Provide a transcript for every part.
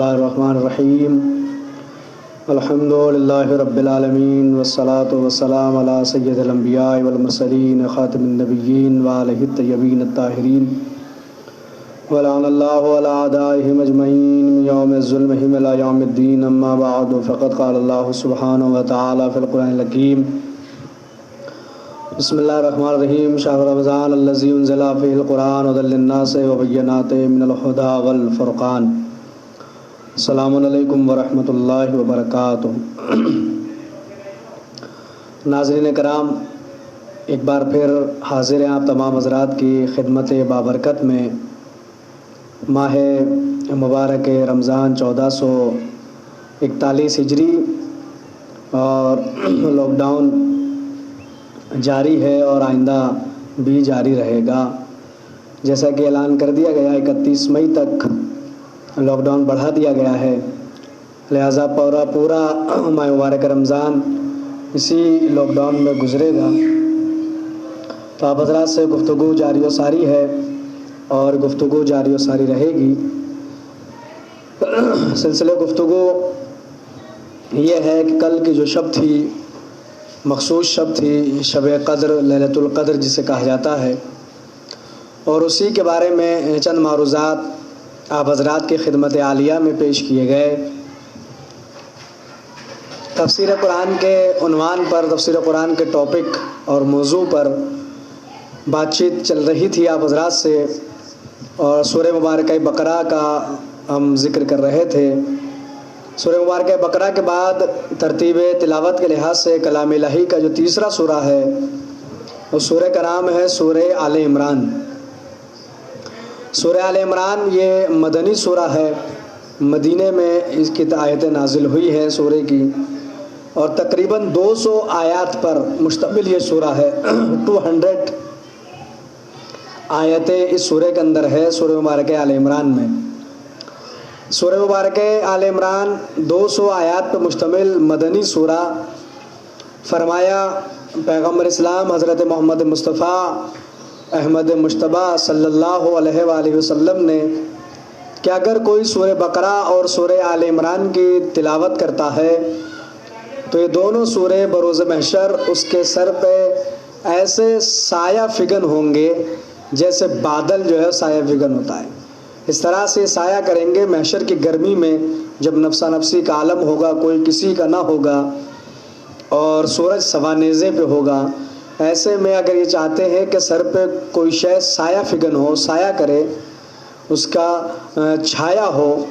الرحمن الرحیم الحمد للہ رب العالمین والصلاة والسلام علی سید الانبیاء والمرسلین خاتم النبیین وآلہ الطیبین الطاہرین ولعن اللہ علی اعدائہم اجمعین من یوم ظلمہم الی یوم الدین اما بعد فقد قال اللہ سبحانہ وتعالی فی القرآن الحکیم بسم اللہ الرحمن الرحیم شہر رمضان الذی انزل فیہ القرآن ھدی للناس وبینات من الھدی والفرقان۔ السلام علیکم ورحمۃ اللہ وبرکاتہ۔ ناظرین کرام، ایک بار پھر حاضر ہیں آپ تمام حضرات کی خدمت بابرکت میں ماہ مبارک رمضان 1441 ہجری، اور لاک ڈاؤن جاری ہے اور آئندہ بھی جاری رہے گا۔ جیسا کہ اعلان کر دیا گیا 31 مئی تک لاک ڈاؤن بڑھا دیا گیا ہے، لہٰذا پورا ماہ مبارک رمضان اسی لاک ڈاؤن میں گزرے گا۔ تو آپ حضرات سے گفتگو جاری و ساری ہے اور گفتگو جاری و ساری رہے گی۔ سلسلہ گفتگو یہ ہے کہ کل کی جو شب تھی، مخصوص شب تھی، شب قدر، لیلۃ القدر جسے کہا جاتا ہے، اور اسی کے بارے میں چند معروضات آپ حضرات کی خدمت عالیہ میں پیش کیے گئے۔ تفسیر قرآن کے عنوان پر، تفسیر قرآن کے ٹاپک اور موضوع پر بات چیت چل رہی تھی آپ حضرات سے، اور سورہ مبارکہ بقرہ کا ہم ذکر کر رہے تھے۔ سورہ مبارکہ بقرہ کے بعد ترتیب تلاوت کے لحاظ سے کلام الہی کا جو تیسرا سورہ ہے، اس سورہ کا نام ہے سورہ آل عمران۔ سورہ آل عمران یہ مدنی سورہ ہے، مدینے میں اس کی آیتیں نازل ہوئی ہیں سورہ کی، اور تقریباً 200 آیات پر مشتمل یہ سورہ ہے۔ 200 آیتیں اس سورہ کے اندر ہے، سورہ مبارکہ آل عمران میں۔ سورہ مبارکہ آل عمران 200 آیات پر مشتمل مدنی سورہ۔ فرمایا پیغمبر اسلام حضرت محمد مصطفیٰ احمد مجتبیٰ صلی اللہ علیہ وآلہ وسلم نے کہ اگر کوئی سورہ بقرہ اور سورہ آل عمران کی تلاوت کرتا ہے تو یہ دونوں سورے بروز محشر اس کے سر پہ ایسے سایہ فگن ہوں گے جیسے بادل جو ہے سایہ فگن ہوتا ہے، اس طرح سے سایہ کریں گے محشر کی گرمی میں، جب نفسا نفسی کا عالم ہوگا، کوئی کسی کا نہ ہوگا اور سورج سوانیزے پہ ہوگا۔ ایسے میں اگر یہ چاہتے ہیں کہ سر پہ کوئی شے سایہ فگن ہو، سایہ کرے، اس کا چھایا ہو،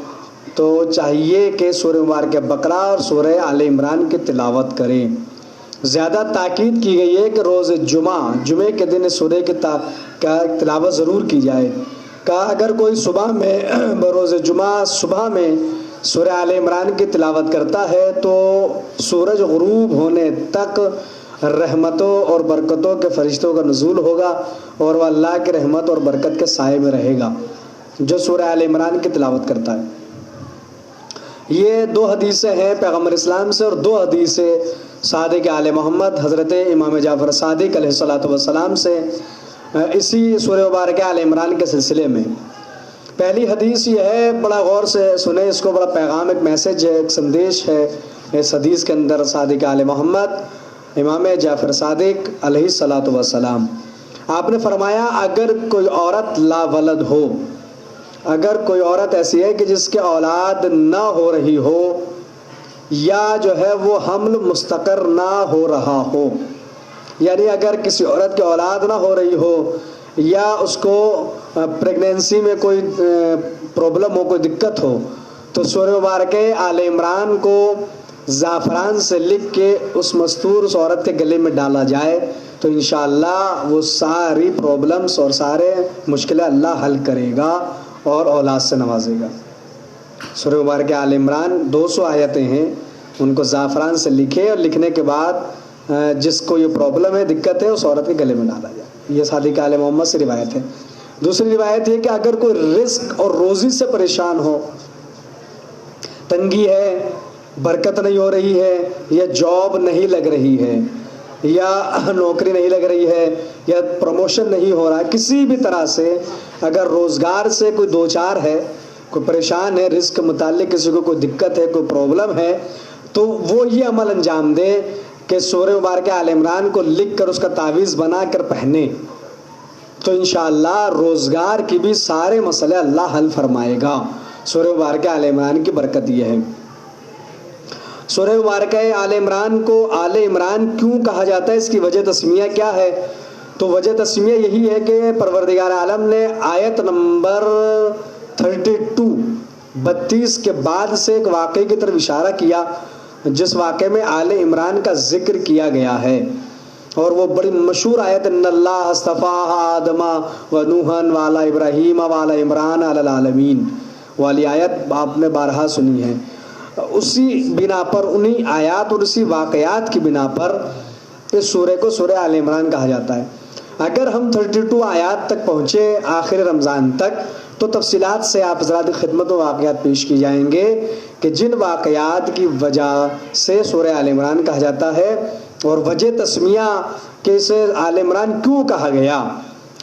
تو چاہیے کہ سورہ مبارکہ بقرہ اور سورہ آل عمران کی تلاوت کریں۔ زیادہ تاکید کی گئی ہے کہ روز جمعے کے دن سورہ کی تلاوت ضرور کی جائے۔ کہا اگر کوئی صبح میں بروز جمعہ صبح میں سورہ آل عمران کی تلاوت کرتا ہے تو سورج غروب ہونے تک رحمتوں اور برکتوں کے فرشتوں کا نزول ہوگا، اور وہ اللہ کی رحمت اور برکت کے سائے میں رہے گا جو سورہ آل عمران کی تلاوت کرتا ہے۔ یہ 2 حدیثیں ہیں پیغمبر اسلام سے، اور 2 حدیثیں صادق آل محمد حضرت امام جعفر صادق علیہ السلام سے اسی سورہ مبارکہ آل عمران کے سلسلے میں۔ پہلی حدیث یہ ہے، بڑا غور سے سنیں اس کو، بڑا پیغام، ایک میسج ہے، ایک سندیش ہے اس حدیث کے اندر۔ صادق آل محمد امام جعفر صادق علیہ السلام، آپ نے فرمایا اگر کوئی عورت لا ولد ہو، اگر کوئی عورت ایسی ہے کہ جس کے اولاد نہ ہو رہی ہو، یا جو ہے وہ حمل مستقر نہ ہو رہا ہو، یعنی اگر کسی عورت کی اولاد نہ ہو رہی ہو یا اس کو پریگنینسی میں کوئی پرابلم ہو، کوئی دقت ہو، تو سورہ مبارکہ آل عمران کو زعفران سے لکھ کے اس مستور اس عورت کے گلے میں ڈالا جائے تو انشاءاللہ وہ ساری پرابلمز اور سارے مشکلیں اللہ حل کرے گا اور اولاد سے نوازے گا۔ سورہ مبارکہ آل عمران 200 آیتیں ہیں، ان کو زعفران سے لکھے، اور لکھنے کے بعد جس کو یہ پرابلم ہے، دقت ہے، اس عورت کے گلے میں ڈالا جائے۔ یہ صادق آل محمد سے روایت ہے۔ دوسری روایت ہے کہ اگر کوئی رزق اور روزی سے پریشان ہو، تنگی ہے، برکت نہیں ہو رہی ہے، یا جاب نہیں لگ رہی ہے، یا نوکری نہیں لگ رہی ہے، یا پروموشن نہیں ہو رہا ہے، کسی بھی طرح سے اگر روزگار سے کوئی دوچار ہے، کوئی پریشان ہے رزق متعلق، کسی کو کوئی دقت ہے، کوئی پرابلم ہے، تو وہ یہ عمل انجام دے کہ سورہ مبارکہ آل عمران کو لکھ کر اس کا تعویذ بنا کر پہنے، تو انشاءاللہ روزگار کی بھی سارے مسئلے اللہ حل فرمائے گا۔ سورہ مبارکہ آل عمران کی برکت یہ ہے۔ سورہ مبارکہ آل عمران کو آل عمران کیوں کہا جاتا ہے، اس کی وجہ تسمیہ کیا ہے؟ تو وجہ تسمیہ یہی ہے کہ پروردگار عالم نے آیت نمبر 32 کے بعد سے ایک واقعے کی طرف اشارہ کیا، جس واقعے میں آل عمران کا ذکر کیا گیا ہے، اور وہ بڑی مشہور آیت ان اللہ اصطفیٰ آدم و نوحا وعلی ابراہیم وعلی عمران علی العالمین والی آیت آپ نے بارہا سنی ہے۔ اسی بنا پر، انہی آیات اور اسی واقعات کی بنا پر اس سورہ کو سورہ آل عمران کہا جاتا ہے۔ اگر ہم 32 آیات تک پہنچے آخر رمضان تک، تو تفصیلات سے آپ حضرات کی خدمت میں واقعات پیش کی جائیں گے کہ جن واقعات کی وجہ سے سورہ آل عمران کہا جاتا ہے، اور وجہ تسمیہ کہ اسے آل عمران کیوں کہا گیا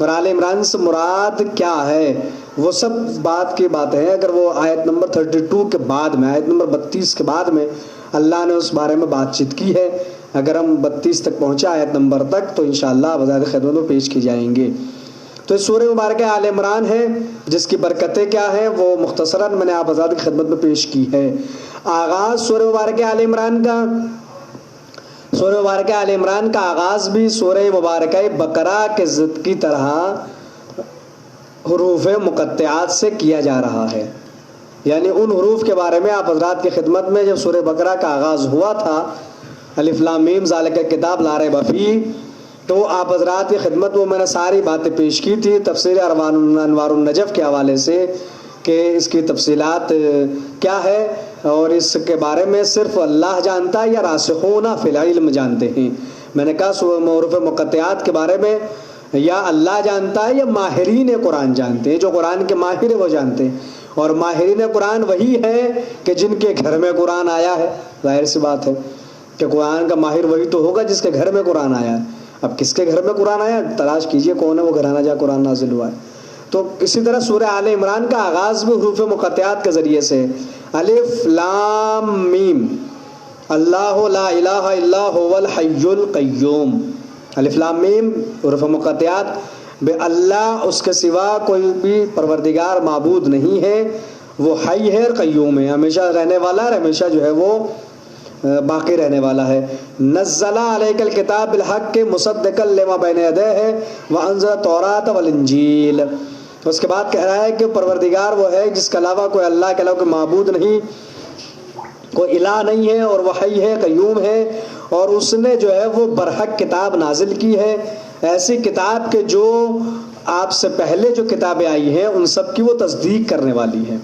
اور آل عمران سے مراد کیا ہے، وہ سب بات کی باتیں ہیں۔ اگر وہ آیت نمبر 32 کے بعد میں، آیت نمبر 32 کے بعد میں اللہ نے اس بارے میں بات چیت کی ہے، اگر ہم 32 تک پہنچے آیت نمبر تک، تو انشاءاللہ بذات خدمت میں پیش کی جائیں گے۔ تو اس سورہ مبارکہ آل عمران ہے، جس کی برکتیں کیا ہیں وہ مختصراً میں نے آپ حضرات کی خدمت میں پیش کی ہے۔ آغاز سورہ مبارکہ آل عمران کا، سورہ مبارکہ آل عمران کا آغاز بھی سورہ مبارکہ بقرہ کے ضد کی طرح حروف مقطعات سے کیا جا رہا ہے، یعنی ان حروف کے بارے میں آپ حضرات کی خدمت میں جب سورہ بقرہ کا آغاز ہوا تھا، الف لام میم ذالک الکتاب لا ریب فیہ، تو آپ حضرات کی خدمت میں نے ساری باتیں پیش کی تھی تفسیر انوار النجف کے حوالے سے کہ اس کی تفصیلات کیا ہے، اور اس کے بارے میں صرف اللہ جانتا ہے یا راسخون فی العلم جانتے ہیں۔ میں نے کہا حروف مقطعات کے بارے میں یا اللہ جانتا ہے یا ماہرین قرآن جانتے ہیں، جو قرآن کے ماہر ہیں وہ جانتے ہیں، اور ماہرین قرآن وہی ہے کہ جن کے گھر میں قرآن آیا ہے۔ ظاہر سی بات ہے کہ قرآن کا ماہر وہی تو ہوگا جس کے گھر میں قرآن آیا ہے۔ اب کس کے گھر میں قرآن آیا، تلاش کیجئے کون ہے وہ گھرانہ جہاں قرآن نازل ہوا ہے۔ تو اسی طرح سورہ آل عمران کا آغاز بھی حروف مقطعات کے ذریعے سے، الف لام میم، اللہ لا الہ الا هو الحی القیوم، الف لام میم حروف مقطعات، بے اللہ اس کے سوا کوئی بھی پروردگار معبود نہیں ہے، وہ حی ہے، قیوم ہے، ہمیشہ رہنے والا ہے، ہمیشہ جو ہے وہ باقی رہنے والا ہے۔ نزل علیک الکتاب بالحق مصدقا لما بین یدیہ وانزل التوراۃ والانجیل۔ اس کے بعد کہہ رہا ہے کہ پروردگار وہ ہے جس کے علاوہ کوئی اللہ کے علاوہ کوئی معبود نہیں، کوئی الہ نہیں ہے، اور وہ حی ہے، قیوم ہے، اور اس نے جو ہے وہ برحق کتاب نازل کی ہے، ایسی کتاب کہ جو آپ سے پہلے جو کتابیں آئی ہیں ان سب کی وہ تصدیق کرنے والی ہے۔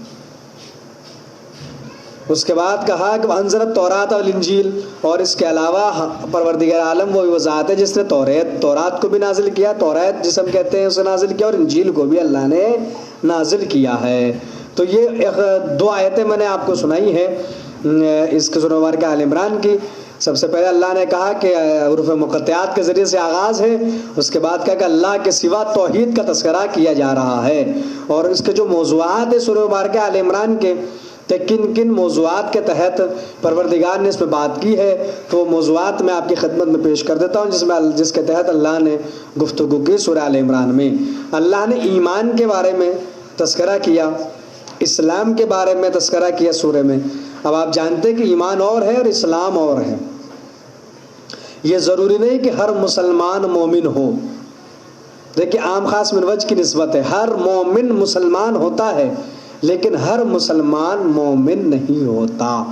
اس کے بعد کہا کہ انزل التوراۃ والانجیل، اور اس کے علاوہ پروردگار عالم وہی وہ ذات ہے جس نے تورات کو بھی نازل کیا، تورات جس ہم کہتے ہیں اسے نازل کیا، اور انجیل کو بھی اللہ نے نازل کیا ہے۔ تو یہ دو آیتیں میں نے آپ کو سنائی ہیں اس کے سورہ مبارکہ آل عمران کی۔ سب سے پہلے اللہ نے کہا کہ حروف مقطعات کے ذریعے سے آغاز ہے، اس کے بعد کہا کہ اللہ کے سوا توحید کا تذکرہ کیا جا رہا ہے، اور اس کے جو موضوعات ہیں سورہ مبارکہ آل عمران کے کہ کن کن موضوعات کے تحت پروردگار نے اس میں بات کی ہے، تو وہ موضوعات میں آپ کی خدمت میں پیش کر دیتا ہوں جس کے تحت اللہ نے گفتگو کی۔ سورہ آل عمران میں اللہ نے ایمان کے بارے میں تذکرہ کیا، اسلام کے بارے میں تذکرہ کیا سورہ میں۔ اب آپ جانتے ہیں کہ ایمان اور ہے اور اسلام اور ہے، یہ ضروری نہیں کہ ہر مسلمان مومن ہو، دیکھیں عام خاص من وجہ کی نسبت ہے، ہر مومن مسلمان ہوتا ہے لیکن ہر مسلمان مومن نہیں ہوتا۔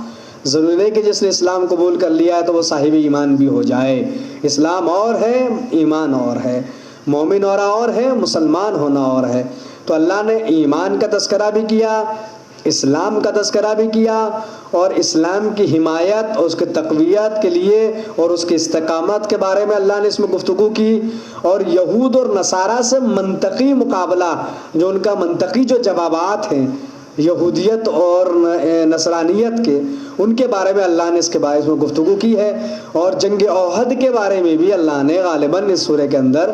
ضروری نہیں کہ جس نے اسلام قبول کر لیا ہے تو وہ صاحب ایمان بھی ہو جائے، اسلام اور ہے، ایمان اور ہے، مومن اور ہے، مسلمان ہونا اور ہے۔ تو اللہ نے ایمان کا تذکرہ بھی کیا، اسلام کا تذکرہ بھی کیا، اور اسلام کی حمایت اور اس کے تقویت کے لیے اور اس کی استقامت کے بارے میں اللہ نے اس میں گفتگو کی، اور یہود اور نصارہ سے منطقی مقابلہ، جو ان کا منطقی جو جوابات ہیں یہودیت اور نصرانیت کے، ان کے بارے میں اللہ نے اس کے باعث میں گفتگو کی ہے، اور جنگ احد کے بارے میں بھی اللہ نے غالباً اس سورہ کے اندر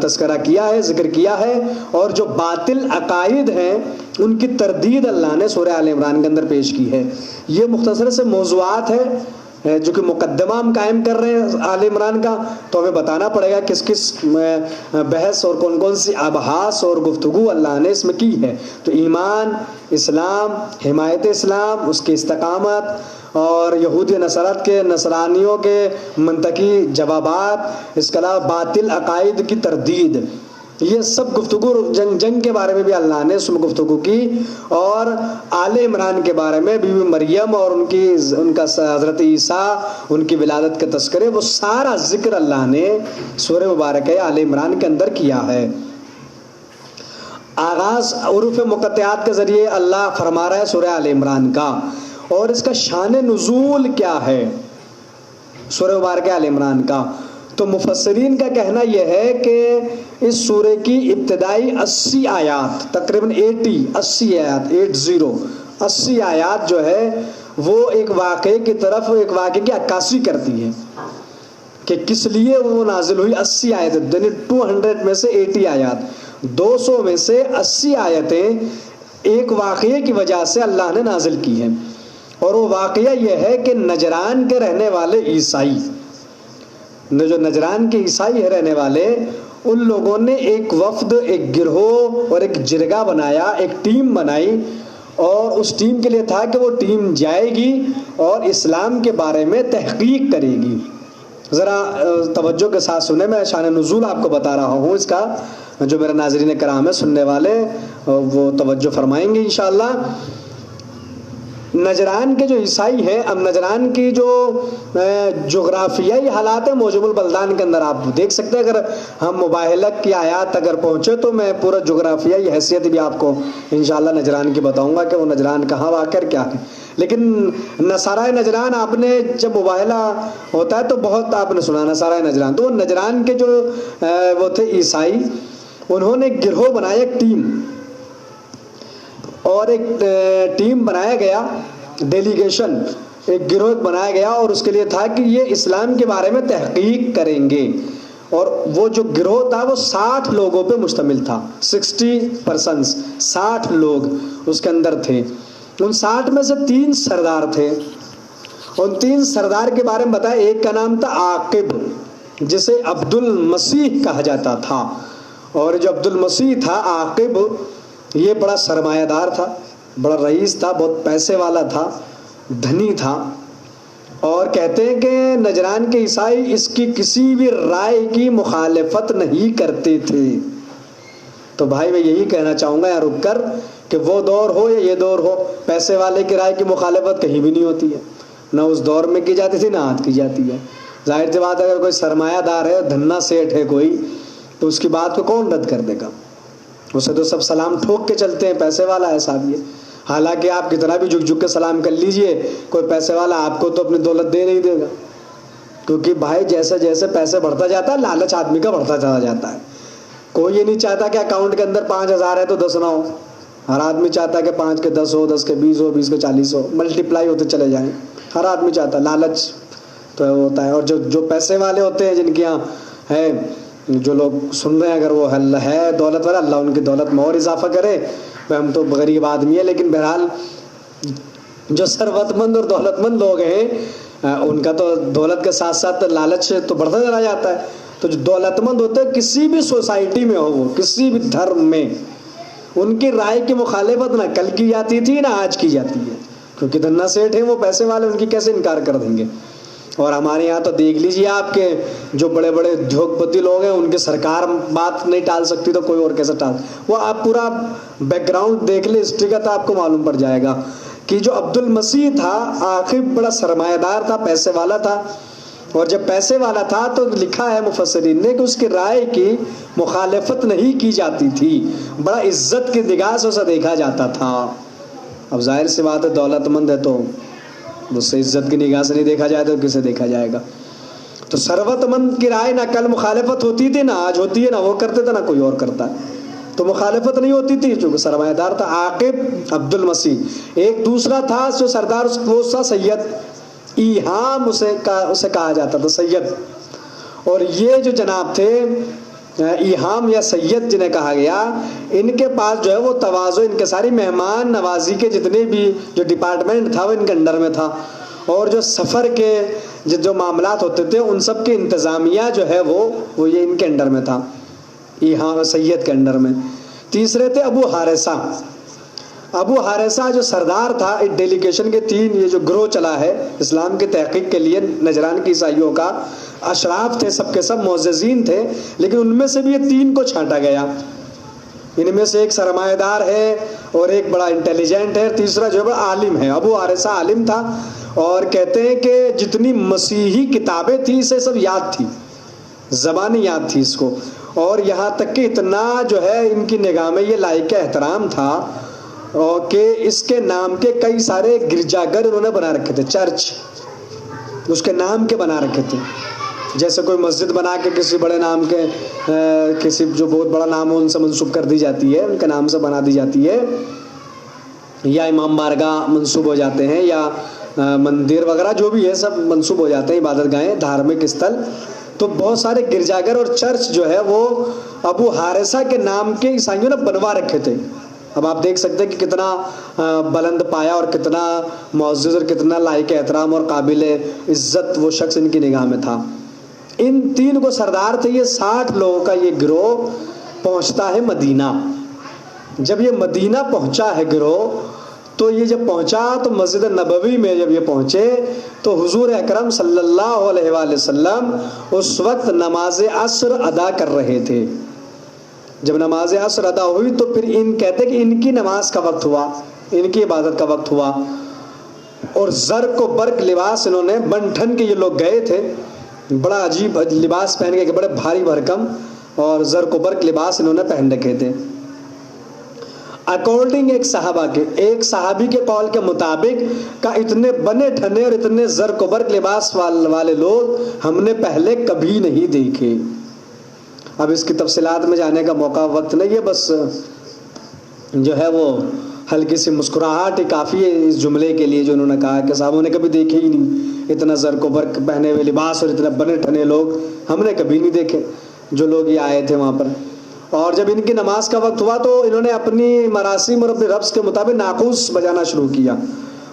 تذکرہ کیا ہے، ذکر کیا ہے، اور جو باطل عقائد ہیں ان کی تردید اللہ نے سورہ آل عمران کے اندر پیش کی ہے۔ یہ مختصر سے موضوعات ہے جو کہ مقدمہ ہم قائم کر رہے ہیں آل عمران کا، تو ہمیں بتانا پڑے گا کس کس بحث اور کون کون سی ابحاث اور گفتگو اللہ نے اس میں کی ہے۔ تو ایمان، اسلام، حمایت اسلام، اس کی استقامت، اور یہودی نصرت کے نصرانیوں کے منطقی جوابات، اس کے علاوہ باطل عقائد کی تردید، یہ سب گفتگو جنگ کے بارے میں بھی اللہ نے اس میں گفتگو کی، اور آل عمران کے بارے میں بی بی مریم اور ان کا حضرت عیسیٰ، ان کی ولادت کے تذکرے، وہ سارا ذکر اللہ نے سورہ مبارکہ آل عمران کے اندر کیا ہے۔ آغاز حروف مقطعات کے ذریعے اللہ فرما رہا ہے سورہ آل عمران کا، اور اس کا شان نزول کیا ہے سورہ مبارکہ آل عمران کا۔ تو مفسرین کا کہنا یہ ہے کہ اس سورہ کی ابتدائی 80 آیات، تقریباً 80 آیات جو ہے وہ ایک واقعے کی طرف، ایک واقعے کی عکاسی کرتی ہے کہ کس لیے وہ نازل ہوئی۔ 80 آیتیں، یعنی 200 میں سے 80 آیات، 200 میں سے 80 آیتیں ایک واقعے کی وجہ سے اللہ نے نازل کی ہیں، اور وہ واقعہ یہ ہے کہ نجران کے رہنے والے عیسائی، جو نجران کے عیسائی ہے رہنے والے، ان لوگوں نے ایک وفد، ایک گروہ اور ایک جرگہ بنایا، ایک ٹیم بنائی، اور اس ٹیم کے لیے تھا کہ وہ ٹیم جائے گی اور اسلام کے بارے میں تحقیق کرے گی۔ ذرا توجہ کے ساتھ سنیں، میں شان نزول آپ کو بتا رہا ہوں اس کا، جو میرے ناظرین کرام ہے سننے والے وہ توجہ فرمائیں گے انشاءاللہ۔ نجران کے جو عیسائی ہیں، اب نجران کی جو جغرافیائی حالات ہیں موجب البلدان کے اندر آپ دیکھ سکتے ہیں، اگر ہم مباہلت کی آیات اگر پہنچے تو میں پورا جغرافیائی حیثیت بھی آپ کو انشاءاللہ نجران کی بتاؤں گا کہ وہ نجران کہاں واقع کیا ہے۔ لیکن نصارہ نجران آپ نے جب مباہلہ ہوتا ہے تو بہت آپ نے سنا نصارہ نجران، تو وہ نجران کے جو وہ تھے عیسائی، انہوں نے گروہ بنایا، ایک ٹیم، اور ایک ٹیم بنایا گیا، ڈیلیگیشن، ایک گروہ بنایا گیا، اور اس کے لیے تھا کہ یہ اسلام کے بارے میں تحقیق کریں گے، اور وہ جو گروہ تھا وہ 60 لوگوں پہ مشتمل تھا، 60 60 لوگ اس کے اندر تھے۔ ان 60 میں سے 3 سردار تھے، ان 3 سردار کے بارے میں بتایا، ایک کا نام تھا عاقب، جسے عبد المسیح کہا جاتا تھا، اور جو عبد المسیح تھا عاقب، یہ بڑا سرمایہ دار تھا، بڑا رئیس تھا، بہت پیسے والا تھا، دھنی تھا، اور کہتے ہیں کہ نجران کے عیسائی اس کی کسی بھی رائے کی مخالفت نہیں کرتے تھے۔ تو بھائی میں یہی کہنا چاہوں گا یہاں رک کر کہ وہ دور ہو یا یہ دور ہو، پیسے والے کی رائے کی مخالفت کہیں بھی نہیں ہوتی ہے، نہ اس دور میں کی جاتی تھی نہ آج کی جاتی ہے۔ ظاہر سی بات ہے اگر کوئی سرمایہ دار ہے، دھنا سیٹ ہے کوئی، تو اس کی بات کو کون رد کر دے گا؟ اسے تو سب سلام ٹھوک کے چلتے ہیں، پیسے والا ہے صاحب یہ۔ حالانکہ آپ کتنا بھی جھک جھک کے سلام کر لیجئے، کوئی پیسے والا آپ کو تو اپنی دولت دے نہیں دے گا، کیونکہ بھائی جیسے جیسے پیسے بڑھتا جاتا ہے لالچ آدمی کا بڑھتا چلا جاتا ہے۔ کوئی یہ نہیں چاہتا کہ اکاؤنٹ کے اندر 5000 ہے تو 10 نہ ہو، ہر آدمی چاہتا ہے کہ 5 کے 10 ہو، 10 کے 20 ہو، 20 کے 40 ہو، ملٹیپلائی ہوتے چلے جائیں، ہر آدمی چاہتا ہے، لالچ تو ہوتا ہے۔ اور جو پیسے والے ہوتے ہیں، جن کے یہاں ہے، جو لوگ سن رہے ہیں اگر وہ ہے دولت والا، اللہ ان کی دولت میں اور اضافہ کرے، ہم تو غریب آدمی ہیں، لیکن بہرحال جو ثروت مند اور دولت مند لوگ ہیں ان کا تو دولت کے ساتھ ساتھ لالچ تو بڑھتا چلا جاتا ہے۔ تو جو دولت مند ہوتے ہیں کسی بھی سوسائٹی میں ہو، وہ کسی بھی دھرم میں، ان کی رائے کی مخالفت نہ کل کی جاتی تھی نہ آج کی جاتی ہے، کیونکہ دھنا سیٹ ہیں وہ پیسے والے، ان کی کیسے انکار کر دیں گے۔ اور ہمارے یہاں تو دیکھ لیجیے آپ کے جو بڑے بڑے ادھوگ پتی لوگ ہیں، ان کی سرکار بات نہیں ٹال سکتی تو کوئی اور کیسے ٹال؟ وہ آپ پورا بیک گراؤنڈ دیکھ لیں ہسٹری کا تو آپ کو معلوم پڑ جائے گا کہ جو عبد المسیح تھا آخر بڑا سرمایہ دار تھا، پیسے والا تھا، اور جب پیسے والا تھا تو لکھا ہے مفسرین نے کہ اس کی رائے کی مخالفت نہیں کی جاتی تھی، بڑا عزت کی نگاہ سے اسے دیکھا جاتا تھا۔ اب ظاہر سی بات ہے دولت مند ہے تو اس سے عزت کی نگاہ سے نہیں دیکھا جائے تو کسے دیکھا جائے گا؟ تو ثروت مند کی رائے نہ کل مخالفت ہوتی تھی نہ آج ہوتی ہے، نہ وہ کرتے تھے نہ کوئی اور کرتا ہے، تو مخالفت نہیں ہوتی تھی چونکہ سرمایہ دار تھا عاقب عبد المسیح۔ ایک دوسرا تھا جو سردار، وہ تھا سید ایہام، اسے کہا جاتا تھا سید، اور یہ جو جناب تھے ایہام یا سید جنہیں کہا گیا، ان کے پاس جو ہے وہ تواضع، ان کے ساری مہمان نوازی کے جتنے بھی جو ڈپارٹمنٹ تھا وہ ان کے انڈر میں تھا، اور جو سفر کے جو معاملات ہوتے تھے ان سب کی انتظامیہ جو ہے وہ یہ ان کے انڈر میں تھا، ایہام سید کے انڈر میں۔ تیسرے تھے ابو حارثہ۔ ابو حارثہ جو سردار تھا ایک ڈیلیگیشن کے، تین یہ جو گروہ چلا ہے اسلام کی تحقیق کے لیے نجران کی عیسائیوں کا، اشراف تھے، سب کے سب معززین تھے، لیکن ان میں سے بھی یہ تین کو چھانٹا گیا۔ ان میں سے ایک سرمایہ دار ہے اور ایک بڑا انٹیلیجنٹ ہے، تیسرا جو ہے عالم ہے۔ ابو حارثہ عالم تھا، اور کہتے ہیں کہ جتنی مسیحی کتابیں تھیں اسے سب یاد تھی، زبانی یاد تھی اس کو، اور یہاں تک کہ اتنا جو ہے ان کی نگاہ میں یہ لائق احترام تھا اور کہ اس کے نام کے کئی سارے گرجا گھر انہوں نے بنا رکھے تھے، چرچ اس کے نام کے بنا رکھے تھے۔ جیسے کوئی مسجد بنا کے کسی بڑے نام کے، کسی جو بہت بڑا نام ہو ان سے منسوب کر دی جاتی ہے، ان کے نام سے بنا دی جاتی ہے، یا امام بارگاہ منسوب ہو جاتے ہیں، یا مندر وغیرہ جو بھی ہے سب منسوب ہو جاتے ہیں، عبادت گاہیں، دھارمک استھل۔ تو بہت سارے گرجا گھر اور چرچ جو ہے وہ ابو حارثہ کے نام کے عیسائیوں نے بنوا رکھے تھے۔ اب آپ دیکھ سکتے ہیں کہ کتنا بلند پایا اور کتنا معزز اور کتنا لائق احترام اور قابل عزت وہ شخص ان کی نگاہ میں تھا۔ ان تین کو سردار تھے۔ یہ 60 لوگوں کا یہ گروہ پہنچتا ہے مدینہ۔ جب یہ مدینہ پہنچا ہے گروہ، تو یہ جب پہنچا تو مسجد نبوی میں جب یہ پہنچے تو حضور اکرم صلی اللہ علیہ وآلہ وسلم اس وقت نماز عصر ادا کر رہے تھے۔ جب نماز عصر ادا ہوئی تو پھر کہتے کہ ان کی نماز کا وقت ہوا، ان کی عبادت کا وقت ہوا، اور زرق و برق لباس انہوں نے، بن ٹھن کے یہ لوگ گئے تھے، بڑا عجیب لباس پہن کے، بڑے بھاری بھرکم اور زرق و برق لباس انہوں نے پہن رکھے تھے۔ اکارڈنگ ایک صحابی کے قول کے مطابق کہ اتنے بنے ٹھنے اور اتنے زرق و برق لباس والے لوگ ہم نے پہلے کبھی نہیں دیکھے۔ اب اس کی تفصیلات میں جانے کا موقع وقت نہیں ہے، بس جو ہے وہ ہلکی سی مسکراہٹ ہی کافی ہے اس جملے کے لیے جو انہوں نے کہا کہ صحابوں نے کبھی دیکھے ہی نہیں اتنا زرق و برق پہنے ہوئے لباس اور اتنے بنے ٹھنے لوگ ہم نے کبھی نہیں دیکھے جو لوگ یہ آئے تھے وہاں پر۔ اور جب ان کی نماز کا وقت ہوا تو انہوں نے اپنی مراسم اور اپنے رقص کے مطابق ناقوس بجانا شروع کیا،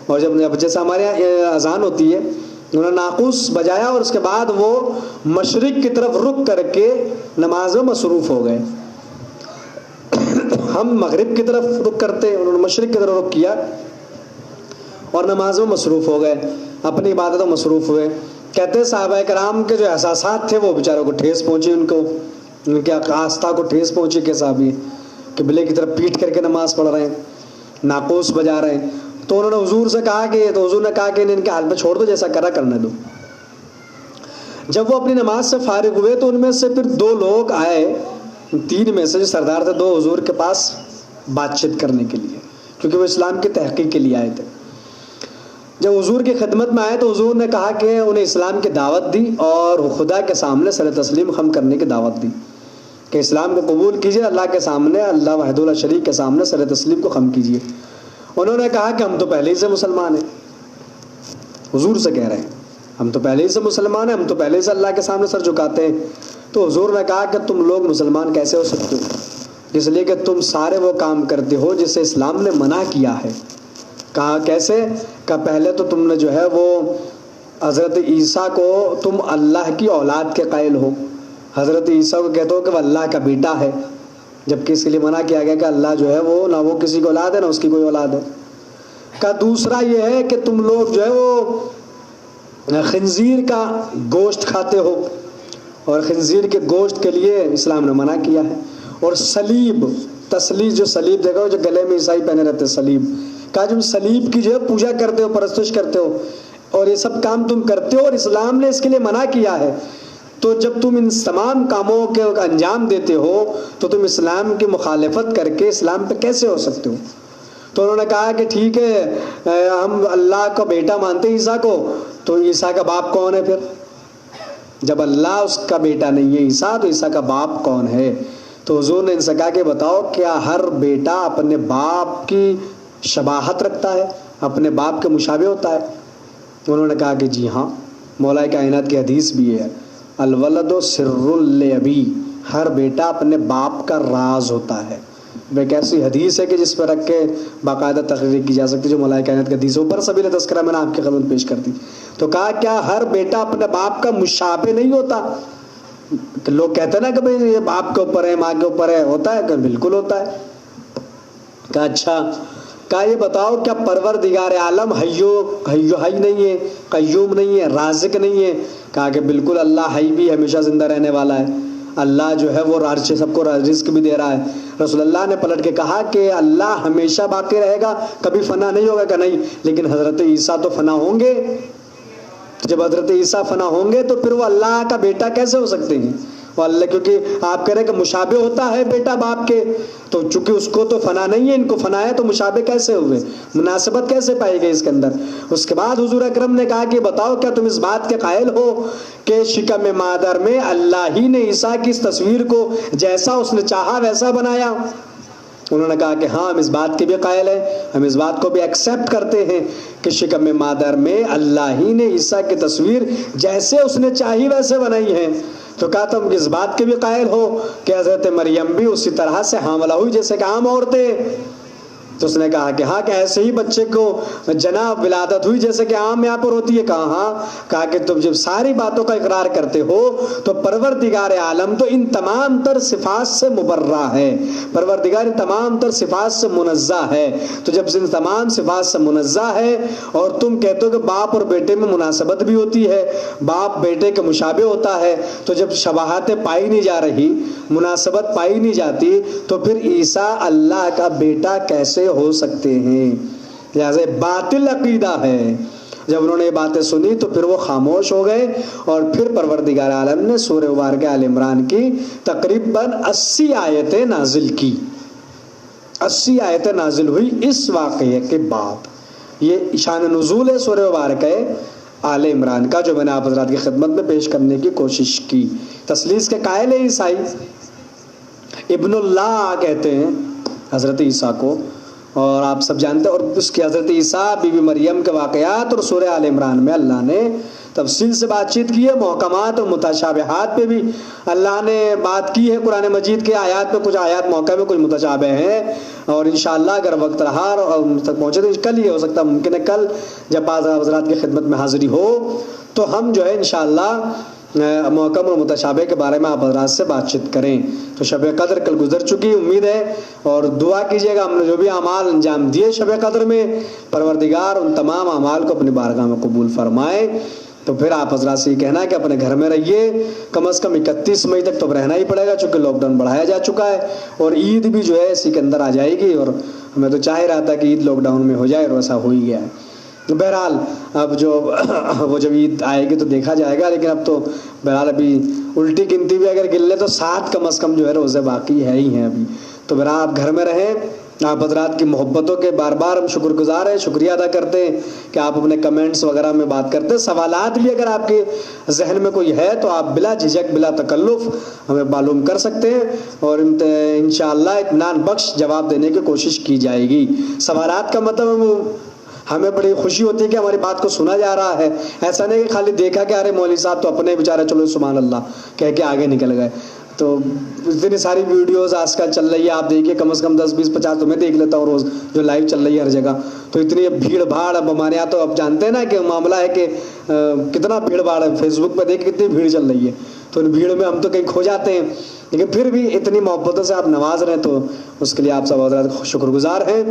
اور جب جیسے ہمارے یہاں اذان ہوتی ہے انہوں نے ناقوس بجایا، اور اس کے بعد وہ مشرق کی طرف رخ کر کے نماز میں مصروف ہو گئے۔ ہم مغرب کی طرف رخ کرتے، انہوں نے مشرق کی طرف رخ کیا اور نماز میں مصروف ہو گئے، اپنی عبادتوں میں مصروف ہوئے۔ کہتے ہیں صحابہ کرام کے جو احساسات تھے وہ بیچاروں کو ٹھیس پہنچی، ان کے آستھا کو ٹھیس پہنچی کہ صحابی قبلے کی طرف پیٹ کر کے نماز پڑھ رہے ہیں، ناقوس بجا رہے ہیں۔ تو انہوں نے حضور سے کہا کہ حضور نے کہا کہ ان کے حال پہ چھوڑ دو، جیسا کرا کرنے دو۔ جب وہ اپنی نماز سے فارغ ہوئے تو ان میں سے پھر 2 لوگ آئے، 3 میں سے جو سردار تھے، 2 حضور کے پاس بات چیت کرنے کے لیے، کیونکہ وہ اسلام کی تحقیق کے لیے آئے تھے۔ جب حضور کی خدمت میں آئے تو حضور نے کہا کہ انہیں اسلام کی دعوت دی اور خدا کے سامنے سر تسلیم خم کرنے کی دعوت دی کہ اسلام کو قبول کیجئے، اللہ کے سامنے، اللہ وحدہ لا شریک کے سامنے سر تسلیم کو خم کیجئے۔ انہوں نے کہا کہ ہم تو پہلے ہی سے مسلمان ہیں، حضور سے کہہ رہے ہیں ہم تو پہلے ہی سے مسلمان ہیں، ہم تو پہلے ہی سے اللہ کے سامنے سر جھکاتے ہیں۔ تو حضور نے کہا کہ تم لوگ مسلمان کیسے ہو سکتے ہو؟ اس لیے کہ تم سارے وہ کام کرتے ہو جسے اسلام نے منع کیا ہے۔ کہا کیسے؟ کہ پہلے تو تم نے جو ہے وہ حضرت عیسیٰ کو تم اللہ کی اولاد کے قائل ہو، حضرت عیسیٰ کو کہتے ہو کہ وہ اللہ کا بیٹا ہے، جبکہ اس کے لیے منع کیا گیا کہ اللہ جو ہے وہ نہ وہ کسی کو اولاد ہے نہ اس کی کوئی اولاد ہے۔ کا دوسرا یہ ہے کہ تم لوگ جو ہے وہ خنزیر کا گوشت کھاتے ہو، اور خنزیر کے گوشت کے لیے اسلام نے منع کیا ہے۔ اور صلیب، تسلیب، جو صلیب دیکھو جو گلے میں عیسائی پہنے رہتے صلیب، کہا تم صلیب کی جو ہے پوجا کرتے ہو، پرستش کرتے ہو، اور یہ سب کام تم کرتے ہو اور اسلام نے اس کے لیے منع کیا ہے۔ تو جب تم ان تمام کاموں کے انجام دیتے ہو تو تم اسلام کی مخالفت کر کے اسلام پہ کیسے ہو سکتے ہو؟ تو انہوں نے کہا کہ ٹھیک ہے، ہم اللہ کا بیٹا مانتے ہیں عیسیٰ کو، تو عیسیٰ کا باپ کون ہے پھر؟ جب اللہ اس کا بیٹا نہیں ہے عیسیٰ، تو عیسیٰ کا باپ کون ہے؟ تو حضور نے ان سے کہا کہ بتاؤ کیا ہر بیٹا اپنے باپ کی شباہت رکھتا ہے، اپنے باپ کے مشابہ ہوتا ہے؟ انہوں نے کہا کہ جی ہاں، مولا کائنات کی حدیث بھی ہے، الولد سر لابی، ہر بیٹا اپنے باپ کا راز ہوتا ہے. ایک ایسی حدیث ہے کہ جس پہ رکھ کے باقاعدہ تقریر کی جا سکتی ہے، جو ملائکہ کائنات کی حدیث اوپر سبیل تذکرہ میں نے آپ کی خدمت پیش کر دی. تو کہا کیا ہر بیٹا اپنے باپ کا مشابہ نہیں ہوتا؟ لوگ کہتے ہیں نا کہ بھئی یہ باپ کے اوپر ہے، ماں کے اوپر ہے، ہوتا ہے کہ بالکل ہوتا ہے. کہا اچھا، کہا یہ بتاؤ کیا پروردگار عالم حی نہیں ہے، قیوم نہیں ہے، رازق نہیں ہے؟ کہا کہ بالکل اللہ حی بھی ہمیشہ زندہ رہنے والا ہے، اللہ جو ہے وہ سب کو رزق بھی دے رہا ہے. رسول اللہ نے پلٹ کے کہا کہ اللہ ہمیشہ باقی رہے گا، کبھی فنا نہیں ہوگا؟ کہ نہیں، لیکن حضرت عیسیٰ تو فنا ہوں گے. جب حضرت عیسیٰ فنا ہوں گے تو پھر وہ اللہ کا بیٹا کیسے ہو سکتے ہیں؟ وہ اللہ، کیونکہ آپ کہہ رہے ہیں کہ مشابہ ہوتا ہے بیٹا باپ کے، تو چونکہ اس کو تو فنا نہیں ہے، ان کو فنا ہے، تو مشابہ کیسے ہوئے؟ مناسبت کیسے پائی گئی اس کے اندر؟ اس کے بعد حضور اکرم نے کہا کہ بتاؤ کیا تم اس بات کے قائل ہو کہ شکم مادر میں اللہ ہی نے عیسیٰ کی اس تصویر کو جیسا اس نے چاہا ویسا بنایا؟ انہوں نے کہا کہ ہاں، ہم اس بات کے بھی قائل ہیں، ہم اس بات کو بھی ایکسیپٹ کرتے ہیں کہ شکم مادر میں اللہ ہی نے عیسیٰ کی تصویر جیسے اس نے چاہی ویسے بنائی ہے. تو کہا تم اس بات کے بھی قائل ہو کہ حضرت مریم بھی اسی طرح سے حاملہ ہوئی جیسے کہ عام عورتیں؟ تو اس نے کہا کہ ہاں، کہ ایسے ہی بچے کو جناب ولادت ہوئی جیسے کہ عام یہاں پر ہوتی ہے. کہا ہاں. کہا کہ تم جب ساری باتوں کا اقرار کرتے ہو تو پروردگار عالم تو ان تمام تر صفات سے مبرہ ہے، پروردگار ان تمام تر صفات سے منزہ ہے. تو جب ان تمام صفات سے منزہ ہے اور تم کہتے ہو کہ باپ اور بیٹے میں مناسبت بھی ہوتی ہے، باپ بیٹے کے مشابہ ہوتا ہے، تو جب شباہتیں پائی نہیں جا رہی، مناسبت پائی نہیں جاتی، تو پھر عیسیٰ اللہ کا بیٹا کیسے ہو سکتے ہیں؟ لہذا باطل عقیدہ ہے. جب انہوں نے یہ باتیں سنی تو پھر وہ خاموش ہو گئے، اور پھر پروردگار عالم نے سورہ مبارکہ آل عمران کی تقریباً 80 آیتیں نازل کی. 80 آیتیں نازل ہوئی اس واقعے کے بعد. یہ شان نزول ہے سورہ مبارکہ آل عمران کا، جو میں نے آپ حضرات کی خدمت میں پیش کرنے کی کوشش کی. تثلیث کے قائل ہے عیسائی، ابن اللہ کہتے ہیں حضرت عیسیٰ کو، اور آپ سب جانتے ہیں. اور اس کی حضرت عیسیٰ بی بی مریم کے واقعات اور سورہ آل عمران میں اللہ نے تفصیل سے بات چیت کی ہے. محکمات اور متشابہات پہ بھی اللہ نے بات کی ہے. قرآن مجید کے آیات میں کچھ آیات محکم میں، کچھ متشابہ ہیں، اور انشاءاللہ اگر وقت رہا اور تک پہنچے تو کل ہی ہو سکتا ہے، ممکن ہے کل جب حضرات کی خدمت میں حاضری ہو تو ہم جو ہے انشاءاللہ محکم اور متشابہ کے بارے میں آپ حضرات سے بات چیت کریں. تو شب قدر کل گزر چکی، امید ہے، اور دعا کیجیے گا ہم نے جو بھی اعمال انجام دیے شب قدر میں، پروردگار ان تمام اعمال کو اپنی بارگاہ میں قبول فرمائے. تو پھر آپ حضرات سے یہ کہنا ہے کہ اپنے گھر میں رہیے، کم از کم 31 مئی تک تو رہنا ہی پڑے گا، چونکہ لاک ڈاؤن بڑھایا جا چکا ہے، اور عید بھی جو ہے اسی کے اندر آ جائے گی، اور ہمیں تو چاہ ہی رہا تھا کہ عید لاک ڈاؤن میں ہو جائے، اور ایسا ہو ہی گیا ہے. بہرحال اب جو وہ جب عید آئے گی تو دیکھا جائے گا، لیکن اب تو بہرحال ابھی الٹی گنتی بھی اگر گن لے تو 7 کم از کم جو ہے روزے باقی ہے ہی ہیں ابھی. تو بہرحال آپ گھر میں رہیں. آپ حضرات کی محبتوں کے بار بار ہم شکر گزار ہیں، شکریہ ادا کرتے ہیں کہ آپ اپنے کمنٹس وغیرہ میں بات کرتے ہیں. سوالات بھی اگر آپ کے ذہن میں کوئی ہے تو آپ بلا جھجک بلا تکلف ہمیں معلوم کر سکتے ہیں، اور انشاءاللہ اطمینان بخش جواب دینے کی کوشش کی جائے گی. سوالات کا مطلب ہمیں بڑی خوشی ہوتی ہے کہ ہماری بات کو سنا جا رہا ہے. ایسا نہیں کہ خالی دیکھا کہ ارے مولوی صاحب تو اپنے بیچارے چلو سبحان اللہ کہہ کے آگے نکل گئے. تو اتنی ساری ویڈیوز آج کل چل رہی ہے، آپ دیکھیے کم از کم 10 20 50 تو میں دیکھ لیتا ہوں روز، جو لائیو چل رہی ہے ہر جگہ. تو اتنی بھیڑ بھاڑ، اب ہمارے یہاں تو اب جانتے ہیں نا کہ معاملہ ہے کہ کتنا بھیڑ بھاڑ ہے. فیس بک پہ دیکھ کتنی بھیڑ چل رہی ہے، تو ان بھیڑ میں ہم تو کہیں کھو جاتے ہیں، لیکن پھر بھی اتنی محبتوں سے آپ نواز رہے ہیں تو اس کے لیے آپ سب حضرات شکر گزار ہیں.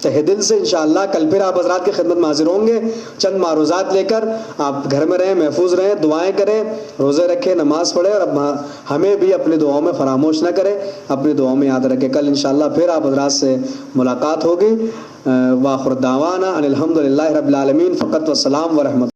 تہہ دل سے انشاءاللہ کل پھر آپ حضرات کی خدمت میں حاضر ہوں گے چند معروضات لے کر. آپ گھر میں رہیں، محفوظ رہیں، دعائیں کریں، روزے رکھیں، نماز پڑھیں، اور ہمیں بھی اپنی دعاؤں میں فراموش نہ کریں، اپنی دعاؤں میں یاد رکھیں. کل انشاءاللہ پھر آپ حضرات سے ملاقات ہوگی. وآخر دعوانا ان الحمد للہ رب العالمین. فقط والسلام ورحمۃ